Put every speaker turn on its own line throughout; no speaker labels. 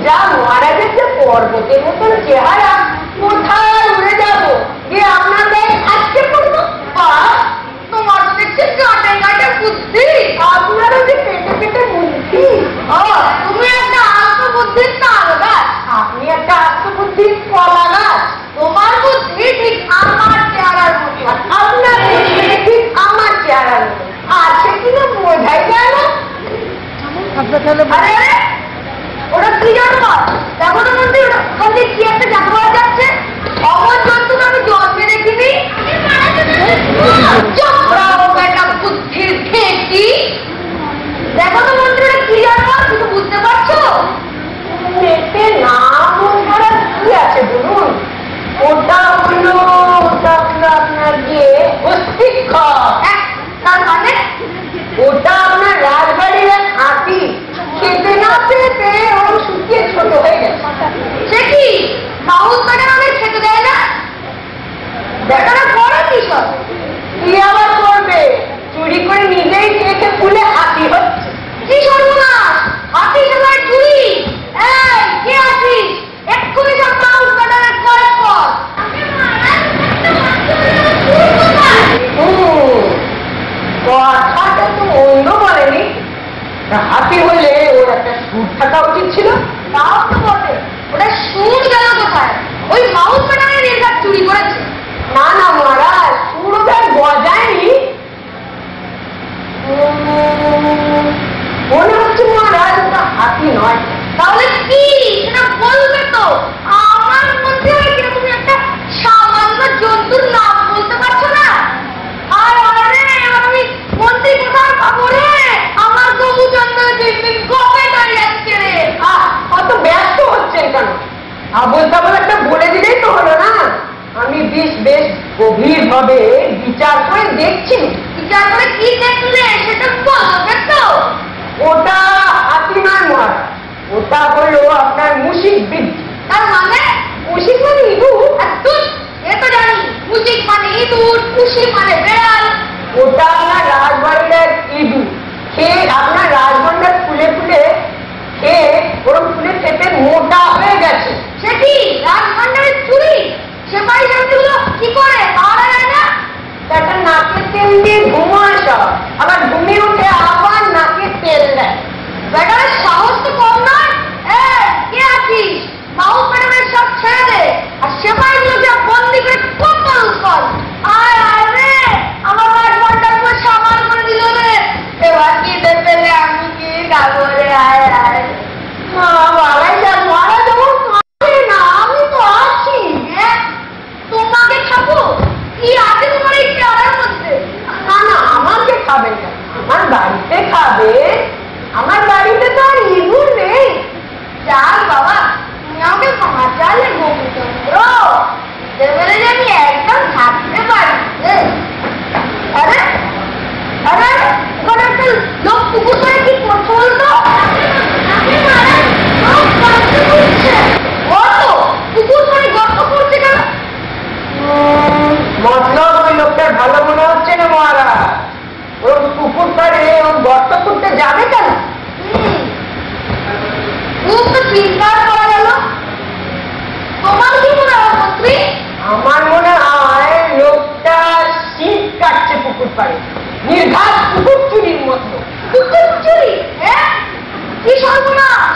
যা মহারাজের যে পর্বতের মতন চেহারা, কোথায় উড়ে যাবো যে আপনার গায়ে আজকে পড়বো?
তোমার দেখছি গাটে গাটে বুদ্ধি,
আপনারও যে পেটে পেটে বুদ্ধি।
তুমি একটা আত্মবুদ্ধির তাল গাছ,
আপনি একটা আত্মবুদ্ধির কলা গাছ।
তোমার বুদ্ধি ঠিক আমার চেহারার মতো,
আপনার বুদ্ধি ঠিক আমার চেহারার মতো। আছে কিনা বোঝাই যায় না।
আরে ওটা কি জানো? দেখো তো মন্ত্রী, ওখান থেকে কি একটা জানোয়ার যাচ্ছে। অমর জন্তু আমি জন্মে দেখিনি। একটা বুদ্ধির খেয়েছি। দেখো তো মন্ত্রী, ওটা কি জানোয়ার, তুমি বুঝতে পারছো?
পেটে না বোঝার কি আছে বলুন? ওটা হলো আপনার যে অস্তিত্ব।
তার মানে
ওটা আপনার রাজবাড়ির এক হাতি, খেতে না পেতে ওর শুকিয়ে ছোট হয়ে গেছে।
সে কি মাউস কাটা আমাদের খেতে দেয় না? বেটারা করে কি সব?
কি আবার করবে? চুরি করে নিজেই খেয়ে ফুলে হাতি হচ্ছে।
কি সর্বনাশ! হাতি সবাই চুরি! এই কে আছিস? এক্ষুনি সব মাউস কাটারের কয়েক কর।
কথাটা তো অন্য বলেনি। হাতি হলে ওর একটা সুর থাকা উচিত ছিল।
তাও তো বটে, ওটা সুর গেল কোথায়? ওই মাউস কাটারের নির্ঘাত চুরি করেছে।
না না মহারাজ, সুর ওদের বজায়নি। মনে হচ্ছে মহারাজ ওটা হাতি নয়।
তাহলে কি সেটা বলবে তো? আমার মধ্যে তুমি একটা সামান্য জন্তুর নাম বলতে পারছো না? আর আরে এবার আমি মন্ত্রী কোথায় পাবো রে? আমার গবু চন্দ্র কবে দাঁড়িয়ে যাচ্ছে রে।
অত ব্যস্ত হচ্ছেন কেন? আবল তাবল একটা বলে দিলেই তো হলো না। আমি বেশ গভীর ভাবে বিচার করে দেখছি।
বিচার করে কি দেখলে সেটা বলবে তো?
ওটা হাতি নয় মহারাজ, ওটা হলো আপনার মুশিক বৃদ্ধি।
তার মানে
মুশিক মানে ইঁদুর।
এ তো জানি, মুশিক মানে ইঁদুর, মুশিক মানে বেড়াল।
ওটা আপনার রাজবাড়ির এক ইঁদুর, খেয়ে আপনার রাজগন্ডা ফুলে ফুলে খেয়ে ওরকম ফুলে ফেটে মোটা হয়ে গেছে।
সে কি রাজভান্ডারের চুরি? সেপাই শান্তিগুলো কি করে পাওয়া যায় না?
একটা নাকে তেল দিয়ে ঘুমায় সব, আবার ঘুমিয়ে উঠে আবার নাকে তেল দেয়।
বেটারের সাহস তো কম নয়। কে আছিস? মাউস ম্যাডামের সব ছেড়ে দে, আর সেপাইগুলোকে বন্দি করে কম্বল কর। আয় আয় রে, আমার রাজভান্ডারকে সামাল করে দিল রে। এবার কি দেবে আমি কি খাবো রে? আয় আয়
মহারাজ আমার খাবে না, আমি তো আছি।
তোমাকে খাবো? কি আছে তোমার এই চেহারার মধ্যে?
না না, আমাকে খাবে না, আমার বাড়িতে খাবে। আমার বাড়িতে তো আর ইঁদুর নেই।
যাক বাবা, তুমি আমাকে বাঁচালে গোবিচন্দ্র, এবারে যে আমি একদম থাকতে পারি। আরে আরে ওখানে একটা লোক পুকুর করে কি করছো বলতো? পুকুর করে গর্ত করছে কেন?
মতলব ওই লোকটার ভালো মনে হচ্ছে না মহারাজ। ওর পুকুর পাড়ে ও গর্ত করতে যাবে কেন?
খুব তো চিন্তা করা গেল। তোমার কি মনে হয় মন্ত্রী?
আমার মনে হয় লোকটা শীত কাটছে পুকুর পাড়ে, নির্ঘাত পুকুর চুরির মতো।
পুকুর চুরি? কি সর্বনাশ!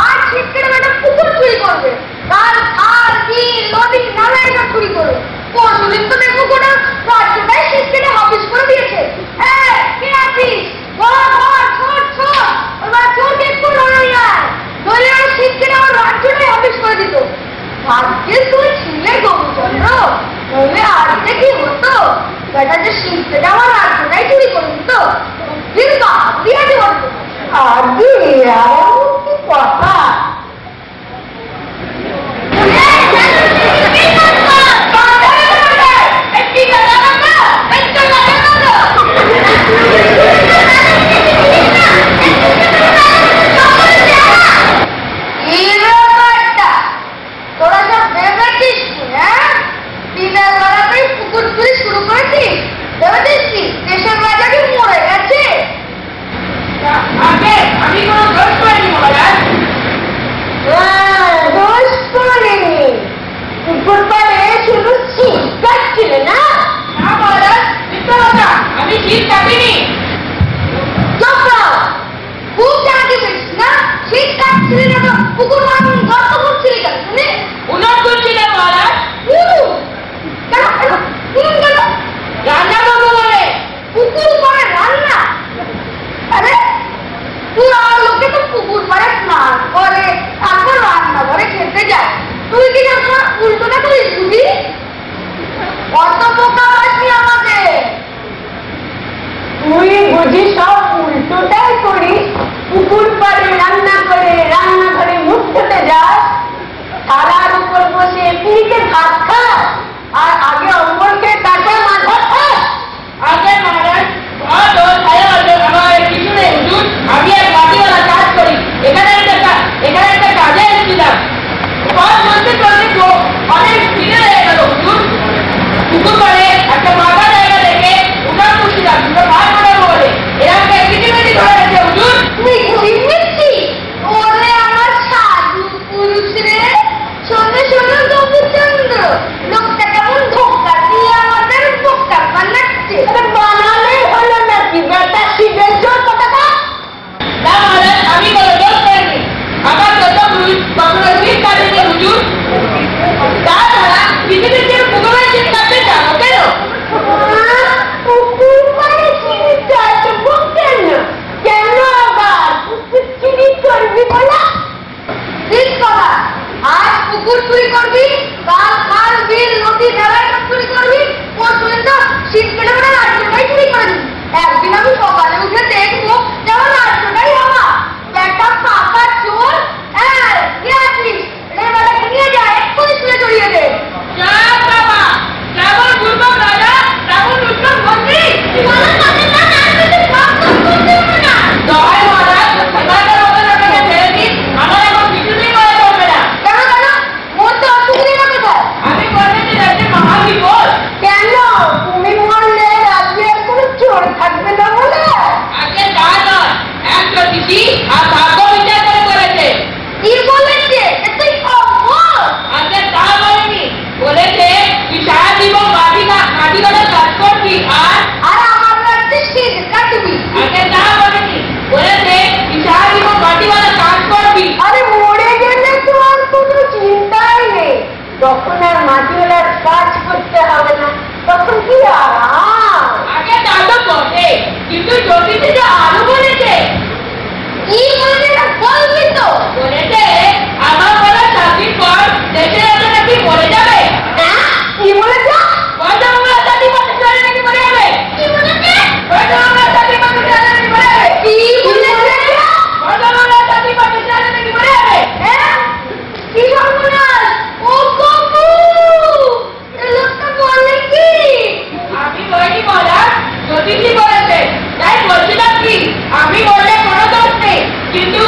আর শীত কেটে একটা পুকুর চুরি করবে, কাল আর কি নদী নালা এটা চুরি করবে। পরশুদিন তো দেখবো গোটা রাজ্যটাই শীত কেটে হাফিস করে দিয়েছে। কে আছিস? চোরকে একটু লড়াই আয়, নইলে আর শীত কেটে আমার রাজ্যটাই হাফিস করে দিত। ভাগ্যে তুই ছিলে গোবিচন্দ্র, নইলে আজকে কি হতো? বেটা যে শীত কেটে আমার রাজ্যটাই চুরি করে দিত। কিন্তু আপনি আগে বলতো
আগে এমন কি কথা?
তোরা সব ভেবেছিস দিনের বেলাতেই পুকুর চুরি শুরু করেছিস? ভেবেছিস কি দেশের রাজা কি মরে গেছে?
আগে আমি কোনো দোষ করিনি মহারাজ।
করছিলি না তো পুকুর গর্ত করছিলি কেন শুনে?
উনার করছিলে মহারাজ।
কেন কেন
রান্না করবো বলে।
পুকুর করে রান্না? আরে তুই আর লোকে তো পুকুর করে স্নান করে তারপর রান্না করে খেতে যায়, তুই কি না উল্টোটা করিস বুঝি? অত বোকা আসি আমাকে।
তুই বুঝি সব উল্টোটাই করিস, পুকুর পাড়ে রান্না করে রান্নাঘরে মুখ ধুতে যাস, থালার উপর বসে পিড়িতে ভাত খাস, আর আগে অম্বল খেয়ে তারপরে মাথা খাস। আগে মহারাজ আমার কিছু নেই হুজুর, আমি এক মাটিওয়ালা কাজ করি, এখানে একটা কাজে এসেছিলাম, কাজ বলতে চলতে তো অনেক ভিড়ে হয়ে গেল হুজুর। পুকুর পাড়ে একটা মাথা জায়গা দেখে উঠান করছিলাম, দুটো ভাত বানাবো বলে, এরকম কিচিমিচি ধরে গেছে হুজুর।
মিষ্টি ওরে আমার সাধু পুরুষ রে, শোনো শোনো গোপীচন্দ্র, লোকটা কেমন ধোক্কা দিয়ে আমাদের বোকা বানাচ্ছে।
বানালে হলো নাকি বেটা শিবের জোর কথাটা? না মহারাজ, আমি কোনো দোষ করিনি, আমার যত পুরুষ কখনো ঠিক কাটেনি হুজুর। তাছাড়া পৃথিবীতে পুকুরের ঠিক কাটতে জানো কেন? পুকুর পাড়ে চিনি কাটবো কেন? কেন আবার পুকুর চিনি করবি বলা?
ঠিক কথা, আজ পুকুর চুরি করবি, কাল খাল বিল নদী নালায় চুরি করবি, পরশু দিন তো শীত কেটে বেড়ে রাজ্যটাই চুরি করে দিবি। একদিন আমি সকালে উঠে দেখবো যেমন রাজ্যটাই হওয়া একটা ফাঁকা চোর। হ্যাঁ কে আছিস রে বেলাকে নিয়ে যা, এক্ষুনি শুনে চড়িয়ে দে।
যা বাবা, যেমন দুর্গম রাজা তেমন উত্তম মন্ত্রী। দহাই মহারাজ, এবারকার মতন আপনাকে ছেড়ে দিন, আমার এখন কিছুতেই করা চলবে না।
কেন কেন মোর তো অসুবিধা কোথায়?
আমি বলেছি রাজ্যে মহাবিপদ। কেন? তুমি মরলে রাজ্যে আর কোনো চোর থাকবে না বলে? আগে তা নয়, এক জ্যোতিষী আর ভাগ্য বিচার করে বলেছে।
কি বলেছে? এতই খবর?
আগে তা বলেনি, বলেছে তুই সারা জীবন মাটি কাটার কাজ করবি, আর
আর আমার রাজ্যে শীত কাটবি।
আগে তা বলেনি, বলেছে তুই সারা জীবন মাটিওয়ালা কাজ করবি। আরে মরে গেলে তো আর কোনো চিন্তাই নেই, তখন আর মাটিওয়ালার কাজ করতে হবে না, তখন কি আরাম। আগে তা তো বটে, কিন্তু জ্যোতিষী যে আরো বলেছে।
কি বলেছে না বলবি তো?
বলেছে আমার বলা চাকরির পর দেশের এত নাকি মরে যাবে।
হ্যাঁ কি বলেছে?
পয়সাওয়ালা চাকরি পাচ্ছে চলে নাকি মরে যাবে।
কি বলেছে?
পয়সাওয়ালা চাকরি পাচ্ছে চলে নাকি মরে যাবে।
কি বলেছে?
পয়সাওয়ালা চাকরি পাচ্ছে চলে নাকি মরে যাবে।
হ্যাঁ কি সর্বনাশ! ও বাবু, এই লোকটা বলে কি?
আমি বলিনি মহারাজ, জ্যোতিষী বলেছে, তাই বলছিলাম কি আমি বললে কোনো দোষ নেই, কিন্তু